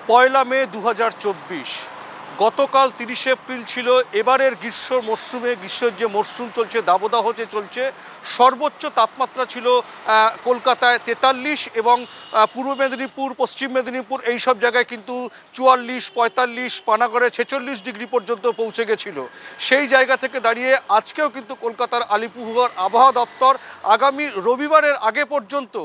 পয়লা মে ২০২৪ গতকাল ৩০ এপ্রিল ছিল এবারের গ্রীষ্মের যে মরশুম চলছে, দাবদাহ যে চলছে, সর্বোচ্চ তাপমাত্রা ছিল কলকাতায় ৪৩ এবং পূর্ব মেদিনীপুর, পশ্চিম মেদিনীপুর এই সব জায়গায় কিন্তু ৪৪, ৪৫, পানাগড়ে ৪৬ ডিগ্রি পর্যন্ত পৌঁছে গেছিল। সেই জায়গা থেকে দাঁড়িয়ে আজকেও কিন্তু কলকাতার আলিপুরদুয়ার আবহাওয়া দপ্তর আগামী রবিবারের আগে পর্যন্ত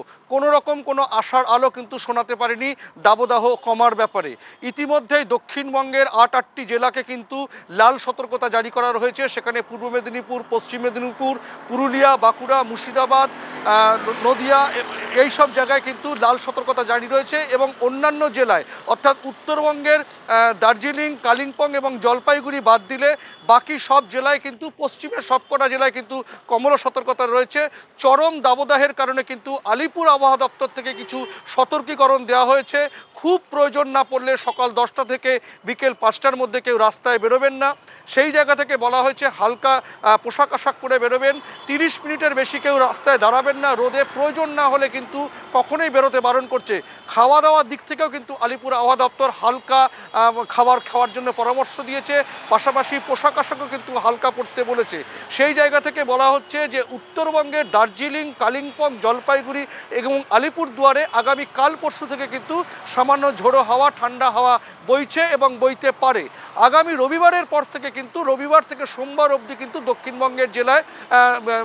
কোনো আশার আলো কিন্তু শোনাতে পারেনি দাবদাহ কমার ব্যাপারে। ইতিমধ্যেই দক্ষিণবঙ্গের ৮টি জেলাকে কিন্তু লাল সতর্কতা জারি করা হয়েছে। সেখানে পূর্ব মেদিনীপুর, পশ্চিম মেদিনীপুর, পুরুলিয়া, বাঁকুড়া, মুর্শিদাবাদ, নদিয়া এই সব জায়গায় কিন্তু লাল সতর্কতা জারি রয়েছে এবং অন্যান্য জেলায় অর্থাৎ উত্তরবঙ্গের দার্জিলিং, কালিম্পং এবং জলপাইগুড়ি বাদ দিলে বাকি সব জেলায় কিন্তু, পশ্চিমের সবকটা জেলায় কিন্তু কমলা সতর্কতা রয়েছে। চরম দাবদাহের কারণে কিন্তু আলিপুর আবহাওয়া দপ্তর থেকে কিছু সতর্কীকরণ দেওয়া হয়েছে। খুব প্রয়োজন না পড়লে সকাল 10টা থেকে বিকেল 5টার মধ্যে কেউ রাস্তায় বেরোবেন না। সেই জায়গা থেকে বলা হয়েছে হালকা পোশাক আশাক পরে বেরোবেন, 30 মিনিটের বেশি কেউ রাস্তায় দাঁড়াবেন না, রোদে প্রয়োজন না হলে কিন্তু কখনোই বেরোতে বারণ করছে। খাওয়া দাওয়ার দিক থেকেও কিন্তু আলিপুর আবহাওয়া দপ্তর হালকা খাওয়ার জন্য পরামর্শ দিয়েছে, পাশাপাশি পোশাক আশাকও কিন্তু হালকা পরতে বলেছে। সেই জায়গা থেকে বলা হচ্ছে যে উত্তরবঙ্গের দার্জিলিং, কালিম্পং, জলপাইগুড়ি এবং আলিপুরদুয়ারে আগামী কাল পরশু থেকে কিন্তু সামান্য ঝোড়ো হাওয়া, ঠান্ডা হাওয়া বইছে এবং বইতে পারে। আগামী রবিবারের পর থেকে কিন্তু, রবিবার থেকে সোমবার অবধি কিন্তু দক্ষিণবঙ্গের জেলায়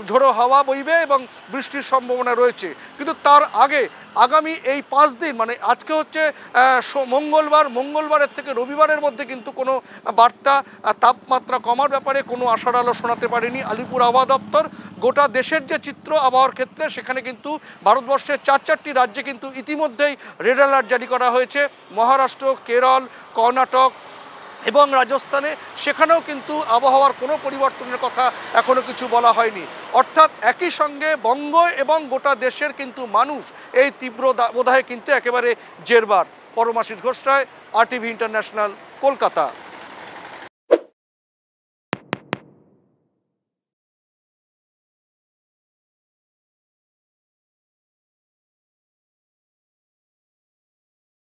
ঝোড়ো হাওয়া বইবে এবং বৃষ্টির সম্ভাবনা রয়েছে। কিন্তু তার আগে আগামী এই 5 দিন, মানে আজকে হচ্ছে মঙ্গলবারের থেকে রবিবারের মধ্যে কিন্তু কোনো বার্তা তাপমাত্রা কমার ব্যাপারে কোনো আশার আলো শোনাতে পারেনি আলিপুর আবহাওয়া দপ্তর। গোটা দেশের যে চিত্র আবহাওয়ার ক্ষেত্রে, সেখানে কিন্তু ভারতবর্ষের 4টি রাজ্যে কিন্তু ইতিমধ্যেই রেড অ্যালার্ট জারি করা হয়েছে। মহারাষ্ট্র, কেরল, কর্ণাটক এবং রাজস্থানে, সেখানেও কিন্তু আবহাওয়ার কোনো পরিবর্তনের কথা এখনও কিছু বলা হয়নি। অর্থাৎ একই সঙ্গে বঙ্গ এবং গোটা দেশের কিন্তু মানুষ এই তীব্র দাবদাহে কিন্তু একেবারে জেরবার। পরমাশিস ঘোষ রায়, RTV ইন্টারন্যাশনাল, কলকাতা।